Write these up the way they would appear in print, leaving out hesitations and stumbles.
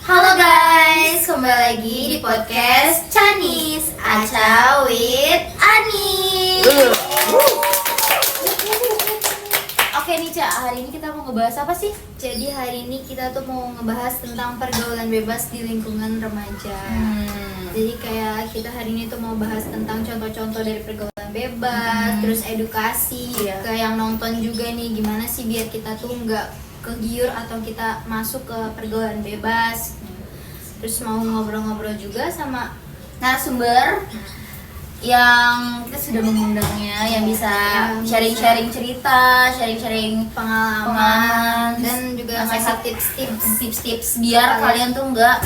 Halo guys, kembali lagi di podcast Canis Aca with Ani. Oke nih Ca, hari ini kita mau ngebahas apa sih? Jadi hari ini kita tuh mau ngebahas tentang pergaulan bebas di lingkungan remaja. Jadi kayak kita hari ini tuh mau bahas tentang contoh-contoh dari pergaulan bebas, terus edukasi ke yang nonton juga nih, gimana sih biar kita tuh nggak kegiur atau kita masuk ke pergaulan bebas. Terus mau ngobrol-ngobrol juga sama Narasumber yang kita sudah mengundangnya, yang bisa sharing-sharing cerita, sharing-sharing pengalaman dan juga ngasih tips-tips biar kalian tuh nggak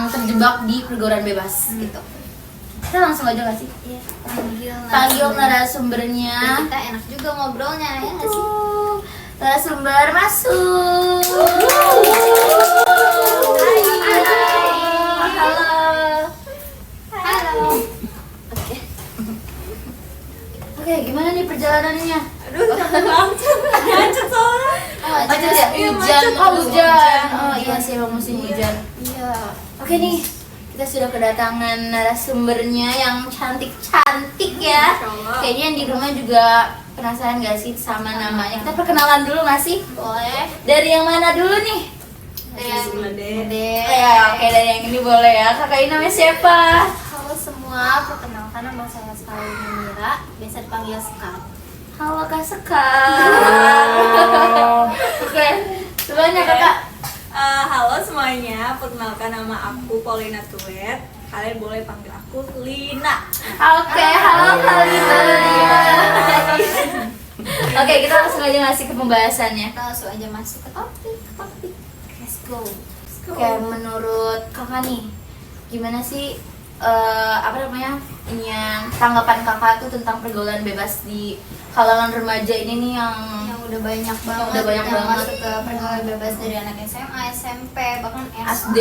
terjebak di pergaulan bebas gitu. Kita langsung aja nggak sih? Iya, Panggil narasumbernya. Dan kita enak juga ngobrolnya ya nggak sih? Narasumber masuk. Halo. Halo. Oke, gimana nih perjalanannya? Aduh, capek banget. Macet soalnya. Macet ya? Hujan. Oh iya sih, emang musim hujan. Iya. Oke nih, kita sudah kedatangan narasumbernya yang cantik-cantik ya. Masya Allah. Kayaknya yang di rumah juga penasaran gak sih sama namanya? Kita perkenalan dulu gak sih? Boleh. Dari yang mana dulu nih? Sebelah deh. Ya, oke, dari yang ini boleh ya. Kakak ini namanya siapa? Halo semua, perkenalkan nama saya Sekali Mira, biasa dipanggil Sekar. Halo Kak Sekar. Oke, semuanya Kakak. Halo semuanya, perkenalkan nama aku Paulina Tuet. Kalian boleh panggil aku Lina. Oke, halo Kalina. Oke, kita langsung aja masuk ke pembahasannya. Kita langsung aja masuk ke topik. Let's go. Oke, menurut kakak nih, gimana sih tanggapan kakak tuh tentang pergaulan bebas di kalangan remaja ini nih yang Yang udah banyak banget, udah banyak yang banget. masuk ke pergaulan bebas dari anak SMA, SMP, bahkan SD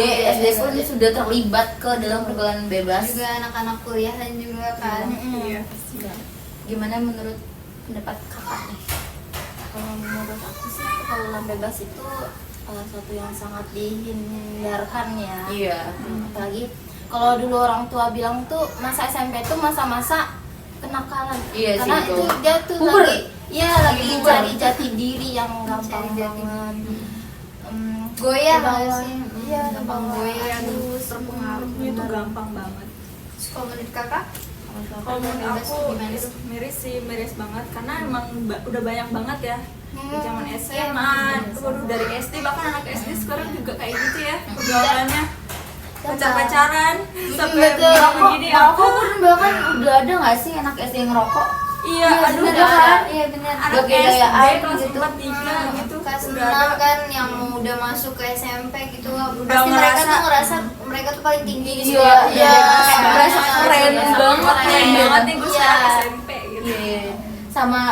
pun sudah terlibat ke dalam pergaulan bebas. juga anak-anak kuliahan juga kan. Iya. Gimana menurut pendapat kakak nih? Kalau menurut aku sih pergaulan bebas itu salah satu yang sangat dihindarkan ya. Iya. Apalagi kalau dulu orang tua bilang tuh masa SMP tuh masa-masa kenakalan. Iya sih, Karena itu. itu dia tuh Puber. lagi puber. cari jati diri yang gampang Cari jati banget. Goyah Kebawa- nggak sih? Iya, Gampang kebawa goyah. terus Terpengaruhnya itu gampang banget. Terus kalau menurut kakak? Kalau menurut bebas aku gimana itu sih? miris banget karena emang udah banyak banget ya. Di zaman Iya, SMA, waduh dari SD bahkan anak SD sekarang juga kayak gitu ya pergaulannya. Pacar-pacaran sampai bilang begini aku. Rokok pun bahkan udah ada nggak sih anak SD yang ngerokok? Iya, aduh bener udah kan? ada. Iya benar. Anak Udah kayak SD gayaan kelas gitu. 4, 3 gitu Kelas udah 6 ada. kan yang udah masuk ke SMP gitu, pasti Udah mereka ngerasa- tuh ngerasa mereka tuh paling tinggi di Iya, sekolah. iya. Kayak Merasa keren banget Keren nih. banget nih gue Iya. sekarang SMP gitu. Iya. Sama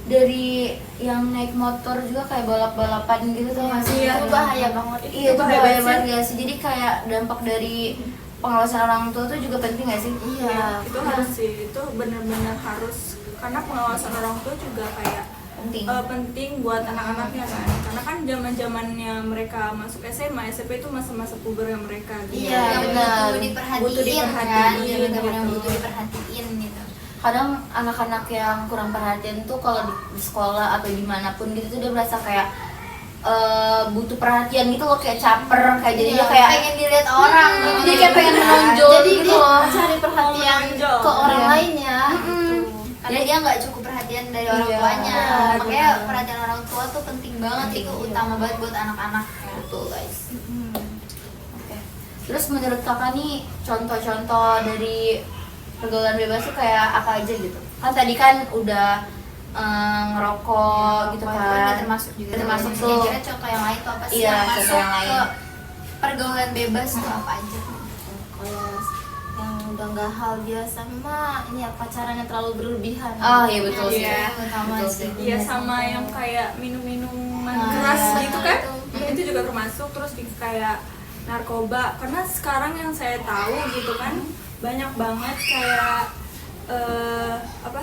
dari yang naik motor juga kayak balap-balapan gitu tuh masih. Iya. Itu bahaya banget. Iya, itu bahaya bahaya sih. banget gak sih? Jadi kayak dampak dari pengawasan orang tua tuh juga penting gak sih? Iya. Itu harus sih, itu benar-benar harus karena pengawasan orang tua juga kayak Penting. penting buat anak-anaknya kan. Karena kan zaman-zamannya mereka masuk SMA, SMP itu masa-masa pubernya mereka gitu. Iya, yang benar. butuh diperhatiin, Butuh kan. diperhatiin, Iya, benar-benar gitu. butuh diperhatiin gitu. Kadang anak-anak yang kurang perhatian tuh kalau di sekolah atau dimanapun gitu tuh dia merasa kayak butuh perhatian gitu loh, kayak caper, kayak jadi dia kayak pengen dilihat orang gitu. jadi kayak pengen menonjol Jadi gitu dia loh. cari perhatian Menonjol. ke orang Iya. lain ya. Karena dia nggak cukup perhatian dari orang Iya, tuanya. benar. Makanya perhatian orang tua tuh penting banget, Penting, itu iya. utama banget buat anak-anak. Betul guys. Oke. Terus menurut kakak nih contoh-contoh dari pergaulan bebas tuh kayak apa aja gitu? Kan tadi kan udah ngerokok gitu Itu kan. termasuk juga. Termasuk Jadi tuh. kira contoh yang lain tuh apa sih Iya, yang contoh masuk yang lain. ke pergaulan bebas tuh apa aja? Kalau yang udah nggak hal biasa mah ini ya pacaran yang terlalu berlebihan. Oh iya betul sih. Iya. Utama Betul sih. Iya, sama yang kayak minum-minuman Ah, keras iya. gitu kan. Itu. Itu juga termasuk. Terus kayak narkoba, karena sekarang yang saya tahu gitu kan banyak banget kayak apa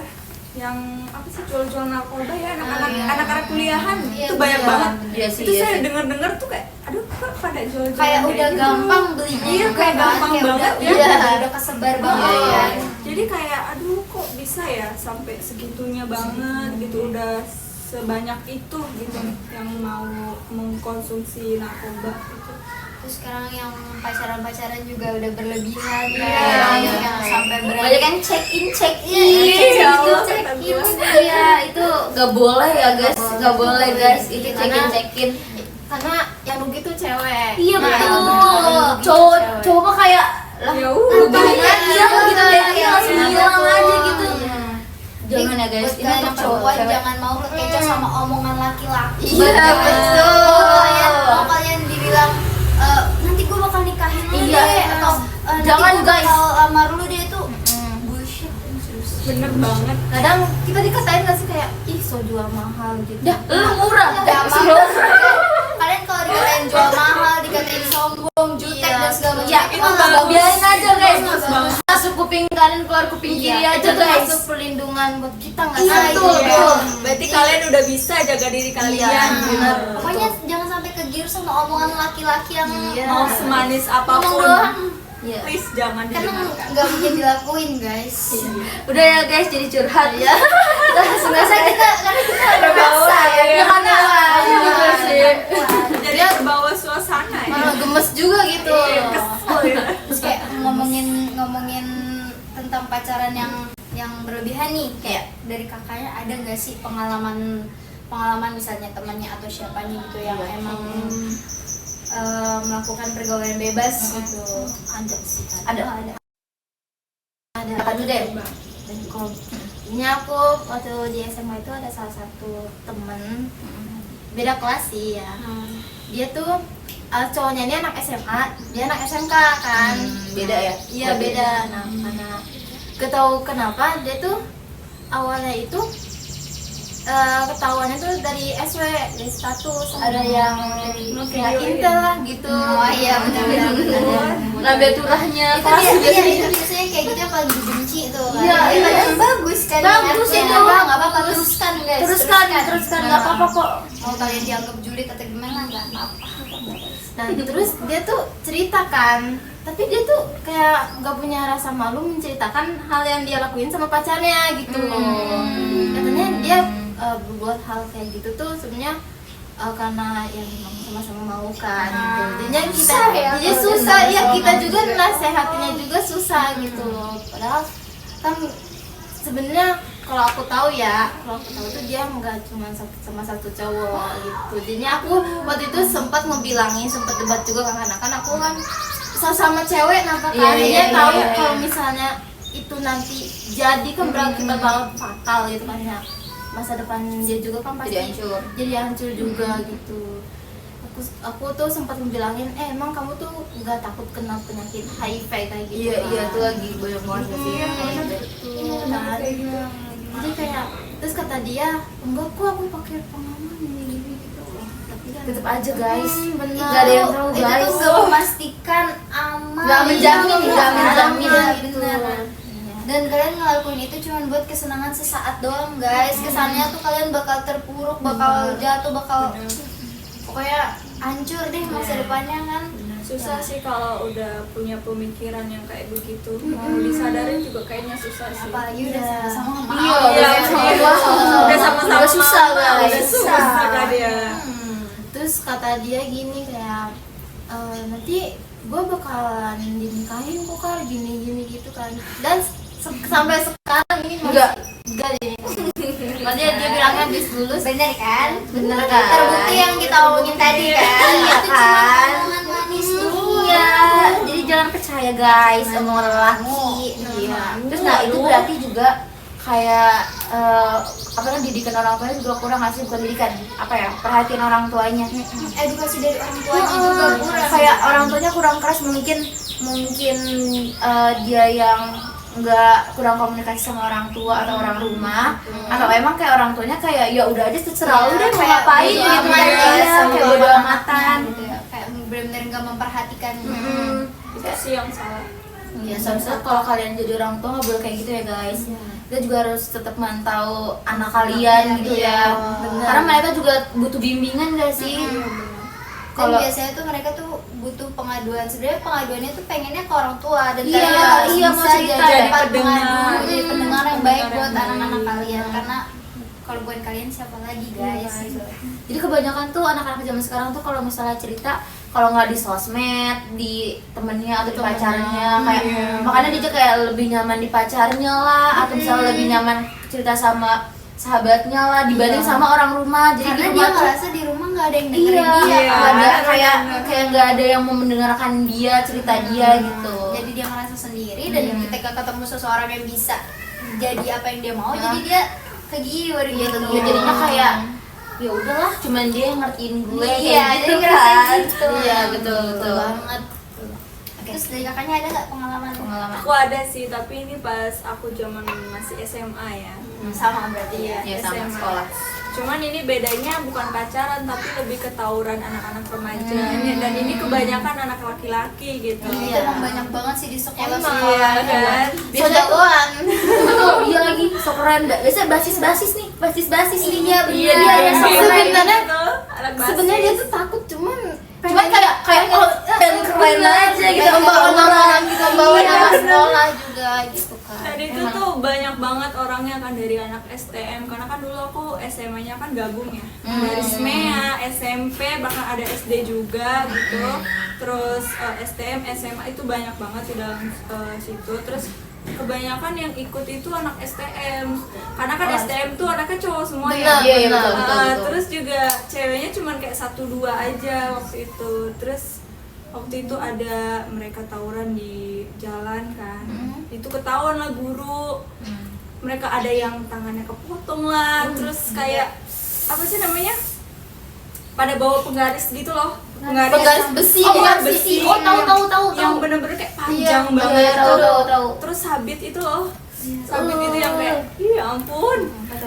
yang apa sih jual-jual narkoba ya anak-anak Iya. anak-anak kuliahan Iya, itu banyak iya. banget. Iya sih, Itu iya saya sih. dengar-dengar tuh kayak aduh kok pada jual-jual kayak udah gitu. gampang belinya Iya, juga kayak kan, gampang kayak banget udah, ya. iya, udah kesebar banget Iya, iya. kan. Jadi kayak aduh kok bisa ya sampai segitunya banget gitu, udah sebanyak itu gitu yang mau mengkonsumsi narkoba gitu. Terus sekarang yang pacaran juga udah berlebihan Iya, kan, iya. yang sampai Banyak kan check in Iya, Allah, check kata in. gua. Iya, itu gak boleh ya guys, gak boleh guys, itu check in. Karena yang rugi tuh cewek. Iya Iya, betul. bener. Cowok cowok mah kayak lah Ya ngapain udah. aja gitu ya, dia langsung Iya, hilang betul. aja gitu. Iya. Jangan ya guys, Buat ini kalian untuk yang perempuan cewek. jangan mau kekecoh sama omongan laki-laki. Iya, betul. Mau kalian dibilang nanti gue bakal nikahin lu Iya. deh, atau Jangan, nanti gue guys. bakal lamar lu deh, itu bullshit. bener banget. Kadang kita dikatain gak sih kayak ih so jual mahal gitu. Dah, lu murah. Gak kalian kalau dikatain jual mahal, dikatain sombong, jutek Iya. dan segala macam, Ya, itu itu nggak biarin aja guys. Bagus banget. Masuk kuping kanan keluar kuping kiri Iya, aja itu guys. masuk perlindungan buat kita nggak Iya, sih? betul, Iya. betul. Berarti kalian udah bisa jaga diri kalian. Iya, bener. Pokoknya jangan sampai kegiur sama omongan laki-laki yang Iya. Mau semanis ngomong apapun, doang. Iya. please jangan Karena didengarkan. nggak mungkin dilakuin guys. Udah ya guys, jadi curhat ya. Kita langsung aja kita Karena kita Terbawa ya. ya karena Iya, gitu sih. Jadi terbawa suasana ya. Malah gemes juga gitu. Iya, kesel ya. Terus kayak ngomongin tentang pacaran yang berlebihan nih, kayak dari kakaknya ada nggak sih pengalaman misalnya temannya atau siapanya gitu yang emang melakukan pergaulan bebas gitu? Ada sih. Ada. Ada. Apa dulu deh? Dan kalau ini aku waktu di SMA itu ada salah satu temen beda kelas sih ya. Dia tuh cowoknya ini anak SMA, dia anak SMK kan. Beda ya? Iya beda. Nah karena gak tahu kenapa dia tuh awalnya itu ketahuannya tuh dari SW, dari status, ada yang dari kayak intel lah gitu. Oh iya benar-benar. Nabe turahnya Itu kelas biasanya biasanya. biasanya kayak gitu yang paling dibenci tuh kan. Iya, iya. Padahal bagus kan. Bagus niatnya. itu. Nggak apa-apa, teruskan guys. Teruskan, nggak apa-apa kok. Mau kalian dianggap julid atau gimana nggak apa-apa. Nah terus dia tuh ceritakan, tapi dia tuh kayak gak punya rasa malu menceritakan hal yang dia lakuin sama pacarnya gitu loh. Katanya dia berbuat hal kayak gitu tuh sebenarnya karena yang memang sama-sama mau kan gitu. Jadinya kita Susah ya jadi kalau susah udah ya, kita sama-sama juga juga. nasehatinnya juga susah gitu loh. Padahal kan sebenarnya kalau aku tahu tuh dia nggak cuma sama satu cowok gitu. Jadinya aku waktu itu sempat ngebilangin, sempat debat juga karena kan aku kan sama cewek nampak kan, Iya, dia tahu iya. kalau misalnya itu nanti jadi kan berakibat bakal fatal gitu kan ya, masa depan dia juga kan pasti Jadi hancur. jadi hancur juga gitu. Aku tuh sempat ngebilangin, emang kamu tuh nggak takut kena penyakit HIV kayak gitu? Iya, kan? iya itu lagi banyak banget gak sih. Betul kan. Jadi kayak terus kata dia, enggak kok aku pakai pengaman ini gitu. Tapi kan Tetep aja guys. benar. Nggak ada yang tahu Itu guys. tuh nggak memastikan aman. Nggak menjamin, Iya, nggak menjamin. bener. Dan kalian ngelakuin itu cuma buat kesenangan sesaat doang guys. Kesannya tuh kalian bakal terpuruk, bakal jatuh, bakal pokoknya hancur deh masa depannya kan. Susah sih kalau udah punya pemikiran yang kayak begitu. Mau disadarin juga kayaknya susah sih. Apalagi udah sama-sama sama Iya, Iya, udah sama-sama Udah susah mama, guys. udah susah kan dia. Terus kata dia gini kayak nanti gue bakalan dinikahin kok Kak, gini gitu kan. Dan sampai sekarang ini masih enggak deh. Makanya dia bilangnya habis lulus. bener kan? Bener kan? Terbukti yang kita omongin tadi kan. Iya Itu cuma kan? omongan manis doang. Iya, jadi jangan percaya guys omongan lelaki. Iya. Terus nah itu berarti juga kayak apa namanya didikan orang tuanya juga kurang, ngasih bukan didikan apa ya, perhatian orang tuanya. Edukasi dari orang tuanya juga kurang. Kayak orang tuanya kurang keras, mungkin dia yang nggak kurang komunikasi sama orang tua atau orang rumah, atau emang kayak orang tuanya kayak ya udah aja terserah lu deh mau Kayak ngapain bodo gitu amat kan, ya, iya sama kayak bodo orang amatan. gitu ya. Kayak benar-benar nggak memperhatikan. Itu sih yang salah. Ya seharusnya kalau kalian jadi orang tua nggak boleh kayak gitu ya guys. Kita juga harus tetap mantau anak kalian gitu ya. bener. Karena mereka juga butuh bimbingan gak sih? Dan Kalau biasanya tuh mereka tuh butuh pengaduan. Sebenarnya pengaduannya tuh pengennya ke orang tua dan Iya, kalian iya, bisa mau cerita jadi ya. tempat Pendengar. pengadu, jadi pendengar yang baik Pendengar buat yang anak-anak baik. kalian. Karena kalau bukan kalian siapa lagi guys? Iya, Gitu. Jadi kebanyakan tuh anak-anak zaman sekarang tuh kalau misalnya cerita, kalau nggak di sosmed, di temennya atau di pacarnya, kayak Iya. makanya dia tuh kayak lebih nyaman di pacarnya lah, atau misalnya lebih nyaman cerita sama sahabatnya lah dibanding sama orang rumah. Jadi Karena di dia rumah tuh ngerasa di rumah nggak ada yang dengerin iya, dia. Iya. nggak ada Benar, kayak benar. kayak nggak ada yang mau mendengarkan dia cerita dia gitu. Jadi dia ngerasa sendiri dan ketika ketemu seseorang yang bisa jadi apa yang dia mau, jadi dia kegiur Iya, gitu. tentunya jadinya kayak ya udahlah, cuman dia yang ngertiin gue Iya, kayak jadi gitu ngerasa kan. gitu. Iya, betul betul. banget. Terus dari kakaknya ada nggak pengalaman? Pengalaman. Aku ada sih, tapi ini pas aku zaman masih SMA ya. Sama berarti ya. Iya, sama SMA. sekolah. Cuman ini bedanya bukan pacaran tapi lebih ke tawuran anak-anak remaja. Dan ini kebanyakan anak laki-laki gitu. Itu emang banyak banget sih di sekolah. Iya kan? Biasa doang. Oh, iya lagi, so keren. Biasanya basis-basis nih, basis-basis nih. Iya, bener. Iya, dia yang so Iya, keren. sebenarnya anak basis. Sebenarnya dia tuh takut, cuman Cuman kayak oh, dan keren aja gitu, membawa membawa nama gitu, membawa Iya, nama bener. sekolah juga gitu kan. Dan itu tuh banyak banget orangnya kan dari anak STM, karena kan dulu aku SMA-nya kan gabung ya, dari SMEA, SMP, bahkan ada SD juga gitu. Terus STM, SMA itu banyak banget di dalam situ. Terus kebanyakan yang ikut itu anak STM, karena kan STM tuh anaknya cowok semua ya. Iya, iya, betul, betul, betul. Terus juga ceweknya cuman kayak 1-2 aja waktu itu. Terus waktu itu ada mereka tawuran di jalan kan, itu ketahuan lah guru. Mereka ada yang tangannya kepotong lah, terus kayak apa sih namanya, pada bawa penggaris gitu loh, Penggaris besi, oh, penggaris besi. besi. Oh, tahu. Yang bener-bener kayak panjang Iya, banget iya, tahu, tuh. tahu, tahu. Terus sabit itu loh, sabit itu yang kayak iya ampun,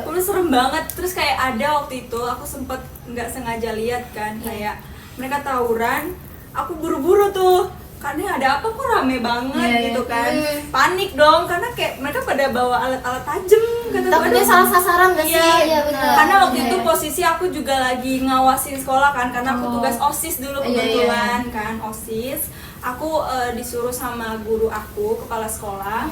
lu serem banget. Terus kayak ada waktu itu aku sempet nggak sengaja lihat kan, kayak mereka tawuran, aku buru-buru tuh, karena ada apa kok rame banget Iya, gitu iya. kan. Panik dong, karena kayak mereka pada bawa alat-alat tajem kata Takutnya aduh. salah sasaran gak sih? Iya, benar. Karena waktu Iya, itu iya. posisi aku juga lagi ngawasin sekolah kan, karena aku Oh. tugas OSIS dulu Iya, iya. kebetulan kan, OSIS. Aku disuruh sama guru aku, kepala sekolah,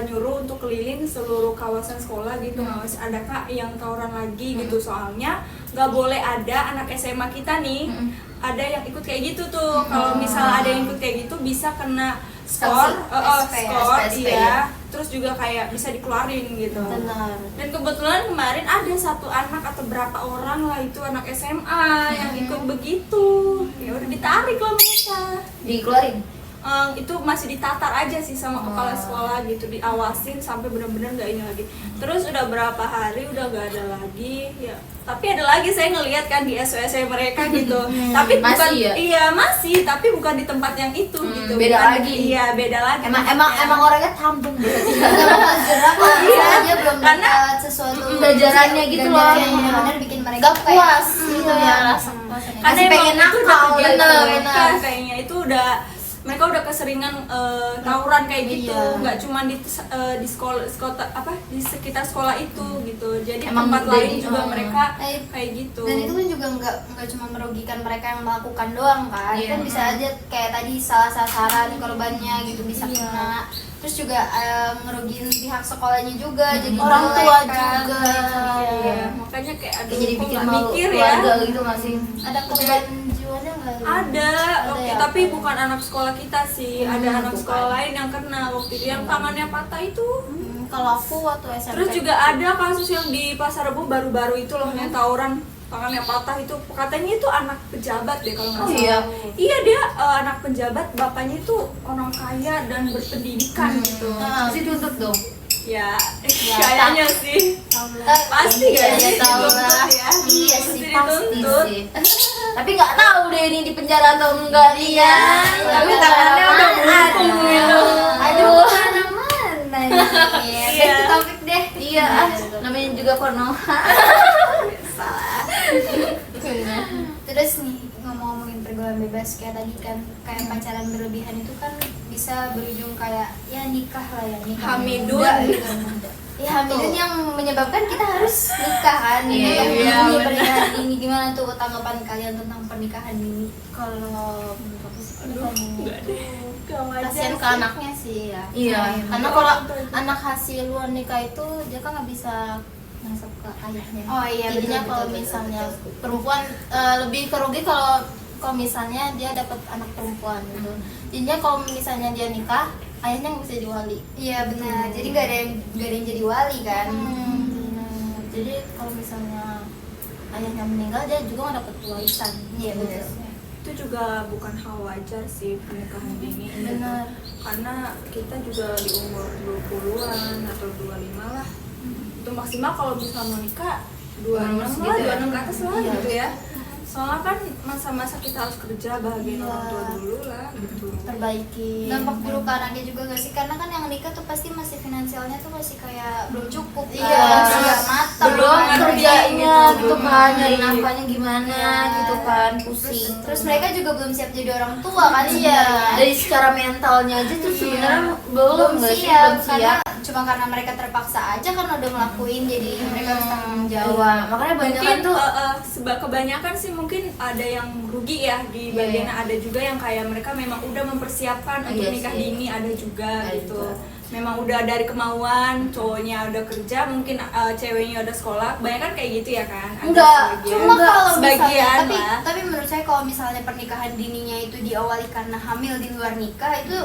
nyuruh untuk keliling seluruh kawasan sekolah gitu, ngawas ada kak yang tawuran lagi gitu, soalnya nggak boleh ada anak SMA kita nih, ada yang ikut kayak gitu tuh. Kalau misalnya ada yang ikut kayak gitu bisa kena skor, SP, skor, SP, iya. Terus juga kayak bisa dikeluarin gitu. Benar. Dan kebetulan kemarin ada satu anak atau berapa orang lah itu anak SMA yang ikut begitu. Ya udah ditarik lah mereka. Dikeluarin. Itu masih ditatar aja sih sama kepala sekolah gitu, diawasin sampai benar-benar nggak ini lagi. Terus udah berapa hari udah nggak ada lagi ya, tapi ada lagi saya ngelihat kan di SOS mereka gitu. Tapi Masih bukan ya? iya masih, tapi bukan di tempat yang itu gitu. beda Bukan- lagi. Iya beda lagi. Emang orangnya tambeng berarti. Gerak kalau Iya, aja belum karena dapat sesuatu pelajarannya gitu loh. pelajaran yang benar-benar bikin mereka Gak tuh kayak puas gitu ya rasa puasnya. karena Masih emang pengen itu udah nakal, kegiatan bener, mereka bener. kayaknya itu udah mereka udah keseringan tawuran kayak gitu, Iya. nggak cuma di sekolah apa di sekitar sekolah itu gitu, jadi Emang tempat jadi, lain juga mereka Eh, kayak gitu. dan itu kan juga nggak cuma merugikan mereka yang melakukan doang kan, Iya. kan bisa aja kayak tadi salah sasaran korbannya gitu bisa kena, terus juga ngerugiin pihak sekolahnya juga, jadi Orang jelek tua kan. juga. Iya, makanya kayak aduh Jadi kok bikin nggak malu mikir ya. keluarga gitu nggak sih? Ada korban jiwanya nggak? Ada, waktu ya? tapi bukan anak sekolah kita sih, ada anak bukan. sekolah lain yang kena waktu itu yang tangannya patah itu. Kalau aku waktu SMP. Terus juga ada kasus yang di Pasar Rebo baru-baru itu loh, yang tawuran tangannya patah itu, katanya itu anak pejabat deh kalau nggak Oh, salah. iya? Iya dia anak pejabat, bapaknya itu orang kaya dan berpendidikan gitu. Pasti tuntut dong. Ya, kayaknya sih. Pasti Iya, ya, tahu dituntut lah. ya. Iya Pasti sih, pasti dituntut. sih. Tapi nggak tahu deh ini di penjara atau enggak dia. Tapi tangannya udah buntung gitu. Aduh. Mana nih? Iya. Back to topik deh. Iya, namanya juga porno. Terus nih ngomongin pergaulan bebas kayak tadi kan, kayak pacaran berlebihan itu kan bisa berujung kayak ya nikah lah ya, nikah Hamidun. muda gitu. hamilin yang menyebabkan kita harus nikah kan. Iya, Ini pernikahan ini gimana tuh tanggapan kalian tentang pernikahan ini? Kalau menurut aku sih pernikahan ini Enggak deh. Gak wajar kasihan ke sih. anaknya sih ya. Iya. Karena kalau anak hasil luar nikah itu dia kan nggak bisa masuk ke ayahnya. Oh iya, Jadinya betul, kalau betul, misalnya betul, betul. perempuan lebih kerugi kalau misalnya dia dapat anak perempuan gitu. Jadinya kalau misalnya dia nikah, ayahnya nggak bisa jadi wali. Iya benar. Jadi nggak ada yang jadi wali kan. Jadi kalau misalnya ayahnya meninggal dia juga nggak dapat warisan. Iya betul. Itu juga bukan hal wajar sih pernikahan dini gitu. Benar. Karena kita juga di umur 20-an atau 25 lah. Itu maksimal kalau bisa mau nikah 26 lah, gitu ya? 26 ke atas lah Iya. gitu ya. Soalnya kan masa-masa kita harus kerja bahagiain Iya. orang tua dulu lah gitu. Perbaiki. Dampak buruk ke anaknya juga gak sih? Karena kan yang nikah tuh pasti masih finansialnya tuh masih kayak belum cukup kan? Iya. Masih nggak matang Belum kan? kerjanya gitu kan, nyari Iya. nafkahnya gimana Iya. gitu kan, pusing. Terus mereka juga belum siap jadi orang tua kan? Iya. sebenarnya. Dari secara mentalnya aja tuh sebenarnya belum belum nggak sih, siap, belum karena siap. cuma karena mereka terpaksa aja kan udah ngelakuin, jadi mereka harus tanggung Iya, jawab. makanya banyak Mungkin tuh kebanyakan sih mungkin ada yang rugi ya di Iya. bagian ada juga yang kayak mereka memang udah mempersiapkan untuk Iya nikah sih. dini, ada juga Ada gitu. juga. Memang udah dari kemauan, cowoknya udah kerja, mungkin ceweknya udah sekolah, banyak kan kayak gitu ya kan? Ada Enggak, sebagian. cuma kalau misalnya Sebagian tapi lah. menurut saya kalau misalnya pernikahan dininya itu diawali karena hamil di luar nikah itu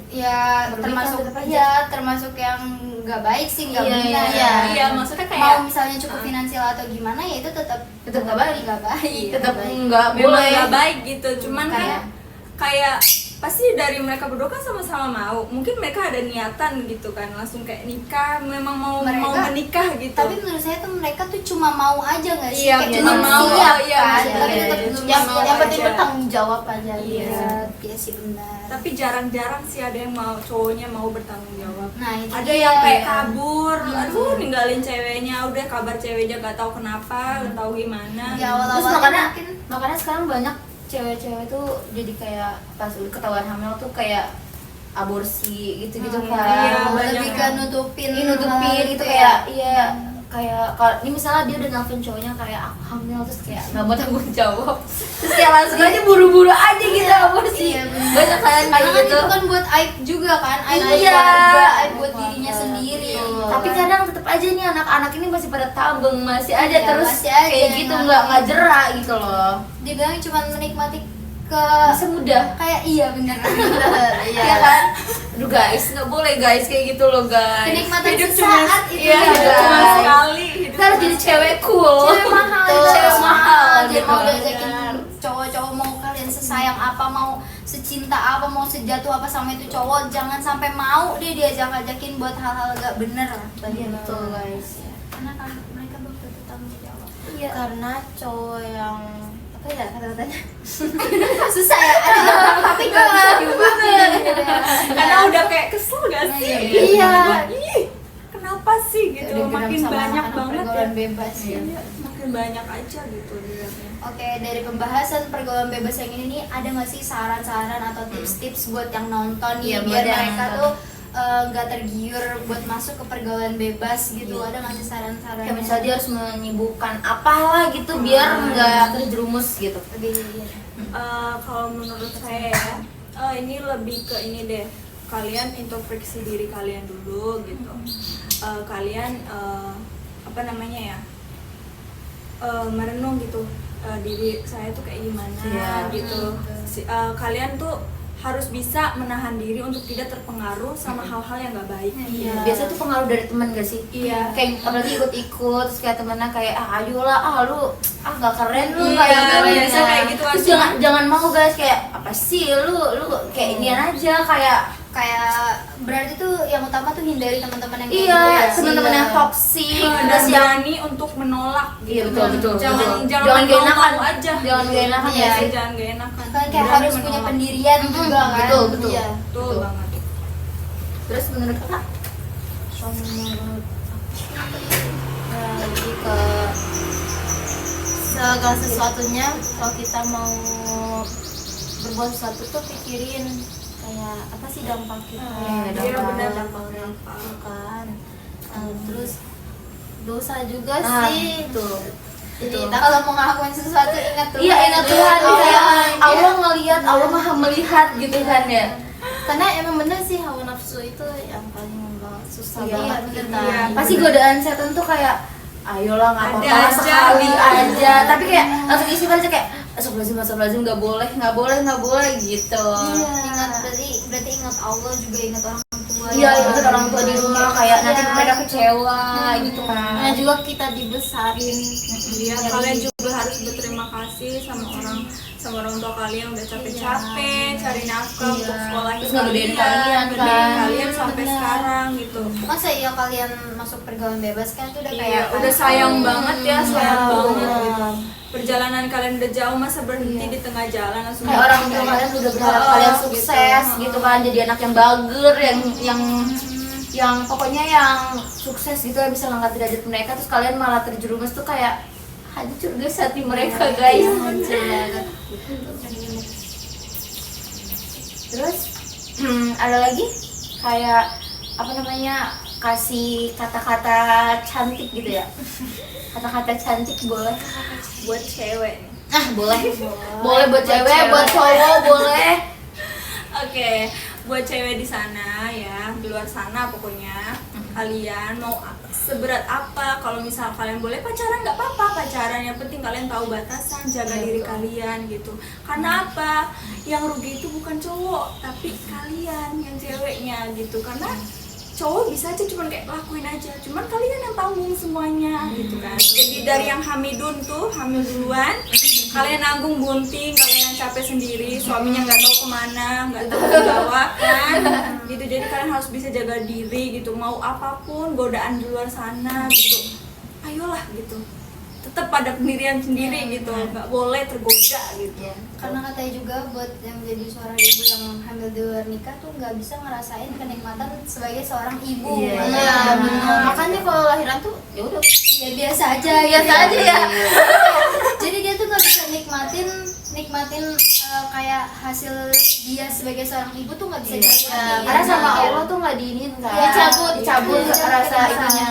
ya Baru termasuk nikah tetap aja. ya termasuk yang nggak baik sih, nggak Iya, benar. iya. Iya, maksudnya kayak Mau misalnya cukup finansial atau gimana ya itu tetap Tetap nggak baik. nggak baik. tetap nggak memang boleh. nggak baik gitu, cuman Kayak- kan kayak pasti dari mereka berdua kan sama-sama mau, mungkin mereka ada niatan gitu kan langsung kayak nikah, memang mau Mereka- menikah gitu. Tapi menurut saya tuh mereka tuh cuma mau aja nggak sih? Iya, Kayak cuma belum mau, siap iya, kan? iya, Tapi iya, tetap iya, belum cuma yang mau yang penting aja. bertanggung jawab aja. Iya. Iya sih benar. Tapi jarang-jarang sih ada yang mau cowoknya mau bertanggung jawab. Nah, itu Ada dia. yang kayak kabur, aduh ninggalin ceweknya, udah kabar ceweknya gak tahu kenapa, gak tahu gimana. Ya, Terus awal-awalnya makanya sekarang banyak cewek-cewek tuh jadi kayak pas udah ketahuan hamil tuh kayak aborsi gitu-gitu kan. iya, banyak lebih ke kan. nutupin Ini nutupin hal gitu ya. kayak iya kayak kalau ini misalnya dia udah nelfon cowoknya kayak aku hamil terus kayak nggak mau tanggung jawab terus kayak langsung aja buru-buru aja gitu aborsi. Iya, bener. Banyak kan Karena kayak kan gitu. itu kan buat aib juga kan, aib buat Iya. keluarga, aib buat Buat dirinya keluarga. sendiri. Betul. Tapi kadang tetap aja nih anak-anak ini masih pada tabung, masih aja Iya, terus masih aja kayak gitu yang nggak jerak gitu loh. dibilang cuma menikmati ke Bisa mudah. kayak iya bener. Iya kan? Aduh guys, nggak boleh guys kayak gitu loh guys. Kenikmatan Hidup sesaat itu iya, ya, hidup cuma guys. sekali. hidup Kita harus jadi cewek cool. Cewek mahal, Betul. Cewek mahal Dia gitu. mau diajakin cowok-cowok, mau kalian sesayang apa, mau secinta apa, mau sejatuh apa sama itu cowok, jangan sampai mau dia diajak-ajakin buat hal-hal gak bener lah. Iya betul guys. Karena kan mereka belum tentu tanggung jawab. Iya. Karena cowok yang apa ya kata-katanya Susah ya, ada tapi gak bisa diungkapin gitu ya. Karena udah kayak kesel gak sih? Iya. Ih, kenapa sih gitu? Udah geram Makin sama banyak anak-anak banget ya. pergaulan bebas ya. Iya, makin banyak aja gitu dilihatnya. Oke, dari pembahasan pergaulan bebas yang ini nih, ada nggak sih saran-saran atau tips-tips buat yang nonton Iya, nih, buat biar yang mereka nonton. tuh nggak tergiur buat masuk ke pergaulan bebas gitu? Ada nggak sih saran-saran? Kayak misalnya dia harus menyibukkan apalah gitu biar nggak terjerumus gitu. Kalau menurut saya ya, ini lebih ke ini deh, kalian introspeksi diri kalian dulu gitu. Kalian apa namanya ya, merenung gitu, diri saya tuh kayak gimana Iya. gitu. Kalian tuh harus bisa menahan diri untuk tidak terpengaruh sama hal-hal yang gak baik. Iya. Biasa tuh pengaruh dari teman gak sih? Iya. Kayak apalagi ikut-ikut terus kayak temennya kayak ayolah lu gak keren lu Iya, kayak gitu. biasa kayak gitu Terus aja. jangan mau guys kayak apa sih lu kayak inian aja Kayak berarti tuh yang utama tuh hindari teman-teman yang kayak iya gitu ya. teman-teman Iya. yang toksik Dan terus yang berani untuk menolak iya gitu. betul Jangan gak mau enakan aja. jangan gak enakan Iya. ya sih Jangan gak enakan. Kan kayak Berani harus punya menolak. pendirian juga kan. betul. Iya. Betul banget. terus menurut kakak kalau menurut aku ya lebih ke segala sesuatunya kalau kita mau berbuat sesuatu tuh pikirin kayak apa sih dampak kita Iya, benar, dampak dampak. kan Terus dosa juga Nah, sih. tuh. Jadi Itu. kalau mau ngelakuin sesuatu ingat Tuhan. Iya, ingat Tuhan, Allah kayak aja. Allah ngelihat, Allah Maha melihat gitu kan ya. Karena emang bener sih hawa nafsu itu yang paling susah Iya, banget bener, kita. iya. Pasti godaan setan tuh kayak ayolah nggak Ada apa-apa aja, sekali gitu. aja, tapi kayak langsung isi aja kayak astagfirullahaladzim nggak boleh gitu. Ingat berarti ingat Allah juga, ingat orang tua. Iya, itu orang tua di rumah kayak nanti mereka kecewa gitu kan. Nah juga kita dibesarin. Iya, kalian juga harus berterima kasih sama orang tua kalian udah capek-capek cari nafkah untuk sekolah Terus ngegedein kalian, kan. kalian sampai Bener. sekarang gitu. Masa iya kalian masuk pergaulan bebas kan itu udah Iya, kayak udah sayang banget ya, sayang Iya, banget bener. gitu. Perjalanan kalian udah jauh, masa berhenti di tengah jalan langsung Kayak orang tua kalian udah berharap kalian sukses gitu kan, jadi anak yang bager, yang pokoknya yang sukses gitu yang bisa ngangkat derajat mereka, terus kalian malah terjerumus tuh kayak hancur guys hati mereka guys. Hancur banget. Terus ada lagi kayak apa namanya, kasih kata-kata cantik gitu ya. Kata-kata cantik boleh buat cewek nih. boleh buat cewek, buat cowok boleh. Oke, buat cewek di sana ya, di luar sana pokoknya kalian mau seberat apa, kalau misal kalian boleh pacaran nggak apa-apa pacaran, yang penting kalian tahu batasan, jaga diri kalian gitu. Karena apa? Yang rugi itu bukan cowok, tapi kalian yang ceweknya gitu. Karena cowok bisa aja cuman kayak lakuin aja, cuman kalian yang tanggung semuanya gitu kan. Jadi dari yang hamidun tuh, hamil duluan, kalian nanggung bunting, kalian yang capek sendiri, suaminya nggak tahu kemana, nggak tahu dibawa kan gitu. Jadi kalian harus bisa jaga diri gitu, mau apapun godaan di luar sana gitu, ayolah gitu, tetap pada pendirian sendiri gitu, nggak boleh tergoda gitu. karena katanya juga buat yang jadi seorang ibu yang hamil di luar nikah tuh nggak bisa ngerasain kenikmatan sebagai seorang ibu. Iya, Iya benar. Makanya kalau lahiran tuh ya udah Ya biasa aja, biasa aja ya. Jadi dia tuh nggak bisa nikmatin kayak hasil dia sebagai seorang ibu tuh nggak bisa Iya. nikmatin. Karena sama Allah tuh nggak diinin kan. Iya, Dicabut Iya, rasa iya. itunya.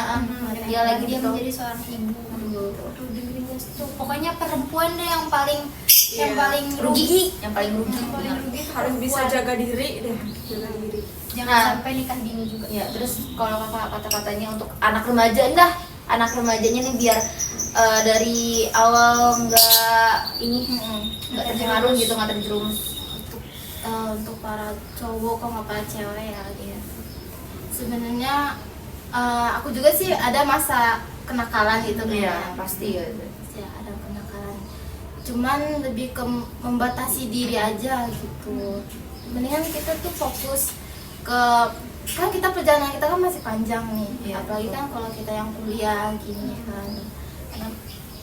Dia lagi dia gitu. menjadi seorang ibu. Aduh, dengerin guys tuh. Pokoknya perempuan deh yang paling Iya. Rugi, yang paling rugi. Yang paling rugi tuh Harus bisa perempuan. jaga diri deh, jaga diri. Jangan Nah. sampai nikah dini juga. Ya, terus kalau kakak kata-katanya untuk anak remaja, dah anak remajanya nih biar dari awal nggak terpengaruh gitu, nggak terjerumus. Untuk para cowok kok nggak para cewek ya dia. Sebenarnya aku juga sih ada masa kenakalan gitu kan. Iya, pasti ya. Ya, ada kenakalan. Cuman lebih ke membatasi diri aja gitu. Mendingan kita tuh fokus ke, kan kita perjalanan kita kan masih panjang nih. Iya, Apalagi betul. kan kalau kita yang kuliah gini kan. Karena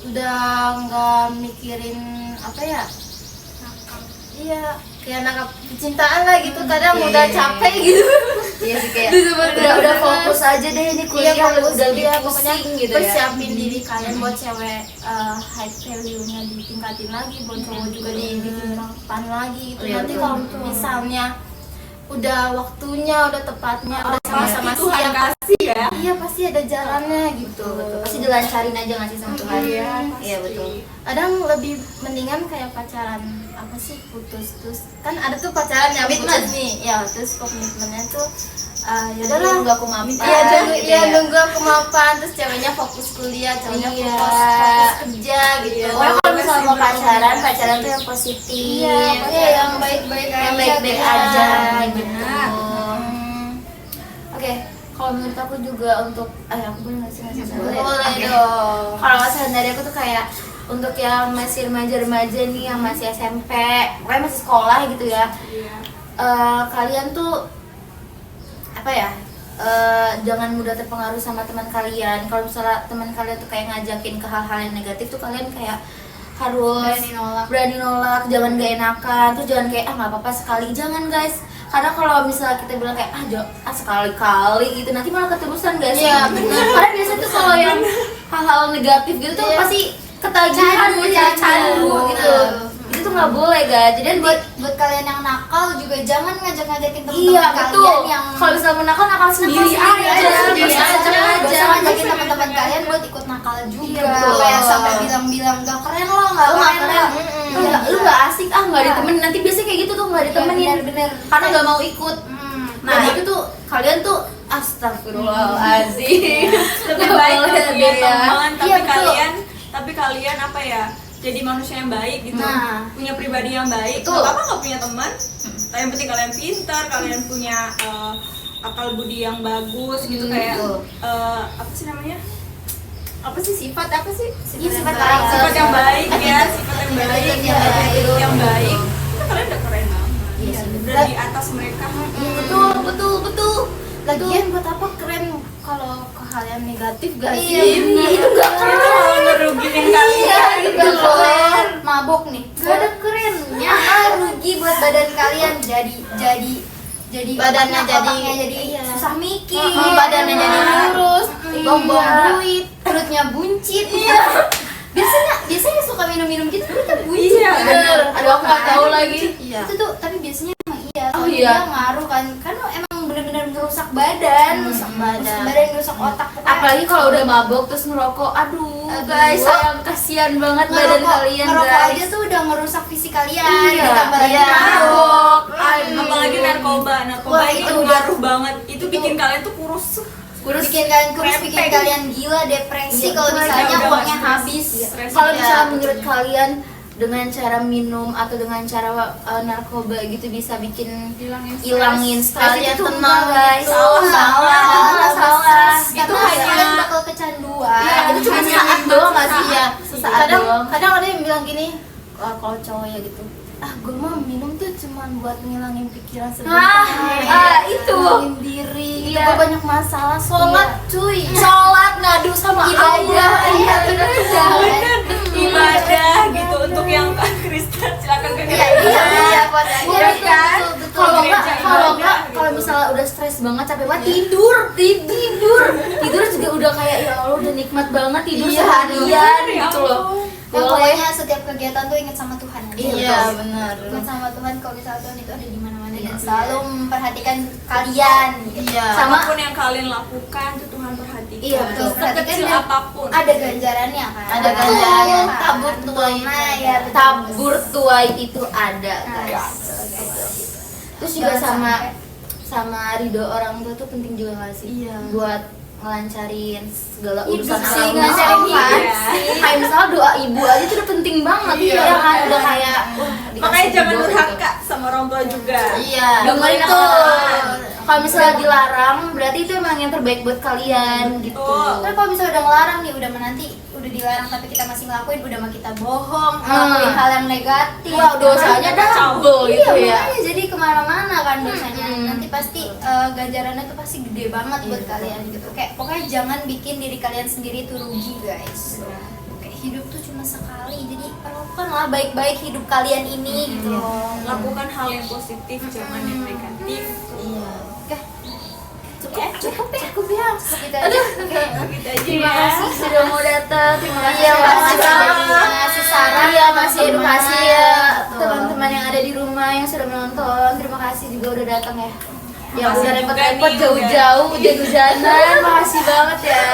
udah nggak mikirin apa ya? Iya, kayak nangkap percintaan lah gitu. Kadang Iya, udah iya, capek iya. gitu. Iya sih kayak Bener-bener. udah fokus aja deh ini kuliah, Iya, fokus udah lebih dia, pokoknya pusing gitu ya. persiapin diri kalian buat cewek high value-nya ditingkatin lagi, buat cowok juga dibikin mapan lagi gitu. Iya, Nanti betul, kalau betul. misalnya udah waktunya, udah tepatnya, udah sama-sama Pasti Tuhan siap, kasih ya. iya pasti ada jalannya gitu. Betul. Pasti dilancarin aja nggak sih sama Tuhan. Iya, Iya pasti. betul. Kadang lebih mendingan kayak pacaran apa sih, putus terus kan ada tuh pacaran yang putus nih ya, terus komitmennya tuh ya Udah lah, udahlah, nunggu aku mapan. iya nunggu, gitu iya ya. nunggu aku mapan, terus ceweknya fokus kuliah, cowoknya Iya. fokus kerja gitu. Iya. Pokoknya kalau misalnya mau pacaran tuh yang positif. Iya, Iya, yang baik-baik yang aja, baik-baik benar. aja gitu. Benar. Oke, kalau menurut aku juga untuk aku boleh nggak sih ngasih saran? Boleh Oke. dong. Kalau saran dari aku tuh kayak untuk yang masih remaja-remaja nih, yang masih SMP, pokoknya masih sekolah gitu ya. Iya. Kalian tuh apa ya? Jangan mudah terpengaruh sama teman kalian. Kalau misalnya teman kalian tuh kayak ngajakin ke hal-hal yang negatif tuh kalian kayak harus berani nolak, jangan gak enakan, terus jangan kayak nggak apa-apa sekali, jangan guys. Karena kalau misalnya kita bilang kayak sekali-kali gitu, nanti malah keterusan guys. Iya, benar. Karena biasanya tuh kalau yang hal-hal negatif gitu tuh Iya. pasti ketagihan, Candu, candu candu. gitu. Itu tuh nggak boleh guys. Jadi buat kalian yang nakal juga jangan ngajak-ngajakin teman-teman iya kalian betul. yang Kalau misalnya nakal sendiri sendiri aja. aja ngajakin teman-teman kalian buat ikut nakal juga. Iya, betul. Kayak sampai bilang-bilang gak keren lo, gak Lu nggak keren keren, lo. ya, lu nggak asik nggak ditemenin. Nanti biasanya kayak gitu tuh nggak ditemenin, bener-bener. karena nggak mau ikut. Nah itu tuh kalian tuh astagfirullahaladzim. Lebih baik Nggak punya boleh ya. teman, Iya, betul. tapi kalian apa ya? Jadi manusia yang baik gitu, Nah. punya pribadi yang baik. Betul. Gak apa nggak punya teman, yang penting kalian pintar, kalian punya akal budi yang bagus gitu kayak betul. apa sih namanya? Apa sih sifat apa sih? Iya, sifat baik. Sifat yang baik ya, sifat yang baik, Attitude yang baik. Itu kalian udah keren banget. Iya sih, Udah di atas mereka. Betul. Lagian buat apa keren kalau ke hal yang negatif gak sih? Iya, bener. Itu gak Itu keren. malah ngerugiin kalian. Gitu loh. Mabok nih. Gak ada kerennya. Rugi buat badan kalian jadi Badannya otaknya jadi susah mikir. badannya jadi lurus, buang-buang Iya. duit. Perutnya buncit. biasanya suka minum-minum gitu perutnya buncit. Iya. Bener. Aduh aku nggak tahu lagi. Iya. Itu tuh tapi biasanya emang iya. Oh, Soalnya iya. dia ngaruh kan emang bener-bener merusak badan, Merusak badan. merusak otak. Apalagi kalau udah mabok terus ngerokok, aduh guys, sayang kasihan banget badan kalian ngerokok guys. aja tuh udah ngerusak fisik kalian. Iya, Ditambah lagi iya. mabok. Apalagi narkoba Wah, itu itu ngaruh banget. Itu bikin kalian tuh kurus. Bikin kalian kurus, bikin Krempeng. kalian gila, depresi Iya, kalau betul. misalnya Udah uangnya nggak habis. stres. Kalau Iya. misalnya menurut kalian dengan cara minum atau dengan cara narkoba gitu bisa bikin ilangin stres, Kalian itu tuh tenang enggak, guys. gitu. Salah. Itu Itu hanya hanya- kalian bakal kecanduan. Iya, itu cuma Hanya saat doang nggak sih ya? Sesaat Kadang doang. kadang ada yang bilang gini, kalau cowok ya gitu. Gue mah minum tuh cuman buat ngilangin pikiran sebentar. Itu. ngilangin diri. Iya. Gue banyak masalah. Sholat, cuy. Sholat ngadu sama Ibadah, iya bener Bener, ibadah gitu untuk yang Kristen silakan ke Iya, gereja. iya, buat aja. Iya kan? Betul, Kalau betul. enggak, Gereja kalau ibadah enggak, gitu. kalau misalnya udah stres banget, capek banget, tidur juga udah kayak ya Allah udah nikmat banget tidur Iya, seharian ya gitu loh. Nah, Boleh. pokoknya setiap kegiatan tuh ingat sama Tuhan. Iya, benar. Ingat sama Tuhan kalau misalnya Tuhan itu ada di mana-mana Iya, dan selalu memperhatikan kalian. Iya. Sama- Apapun yang kalian lakukan itu Tuhan perhatikan. Iya, betul. Sekecil Perhatikan apapun. Ada ganjarannya kan. Ada Betul. ganjarannya. Kan? Tabur tuai. Nah, ya betul. Tabur tuai itu ada Nah, guys. betul. Terus juga Jangan sama ridho orang tua tuh penting juga nggak sih? Iya. Buat ngelancarin segala Hidup urusan sih, orang ngelancarin tua. hidup. Kayak misalnya doa ibu aja tuh udah penting banget. Iya. Ya kan udah kayak dikasih Makanya jangan ridho durhaka sama orang tua juga. Iya. Dengerin Dengerin tuh. omongan. Kalau misalnya dilarang, berarti itu emang yang terbaik buat kalian gitu. Betul. Tapi kalau misalnya udah ngelarang nih, udah menanti, udah dilarang tapi kita masih ngelakuin, udah mah kita bohong, ngelakuin hal yang negatif. Wah, dosanya double gitu Iya, ya. makanya jadi kemana-mana kan dosanya. Mm-mm. Nanti pasti ganjarannya tuh pasti gede banget buat Iya, kalian gitu. Kayak pokoknya jangan bikin diri kalian sendiri tuh rugi, guys. Kayak hidup tuh cuma sekali, jadi lakukanlah baik-baik hidup kalian ini gitu. Lakukan hal yang positif, jangan yang negatif. Iya. Oke. Cukup ya. Cukup ya. Gitu aja. Aduh, Oke. Gitu aja Terima ya. kasih sudah mau datang. Terima kasih Iya, yang makasih masih sudah ngasih saran. Iya, masih edukasi ya Betul. teman-teman yang ada di rumah yang sudah menonton. Terima kasih juga udah datang ya. Yang Makasih udah juga repot-repot nih, jauh-jauh hujan-hujanan. Makasih banget ya.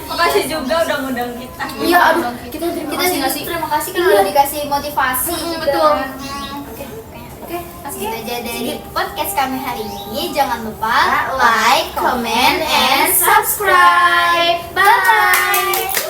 Makasih juga udah ngundang kita. Iya, aduh, kita terima Kita kasih juga nggak sih? terima kasih kan Iya. udah dikasih motivasi juga. betul. Oke. Oke, segitu aja dari podcast kami hari ini. Jangan lupa like, comment, and subscribe. Bye.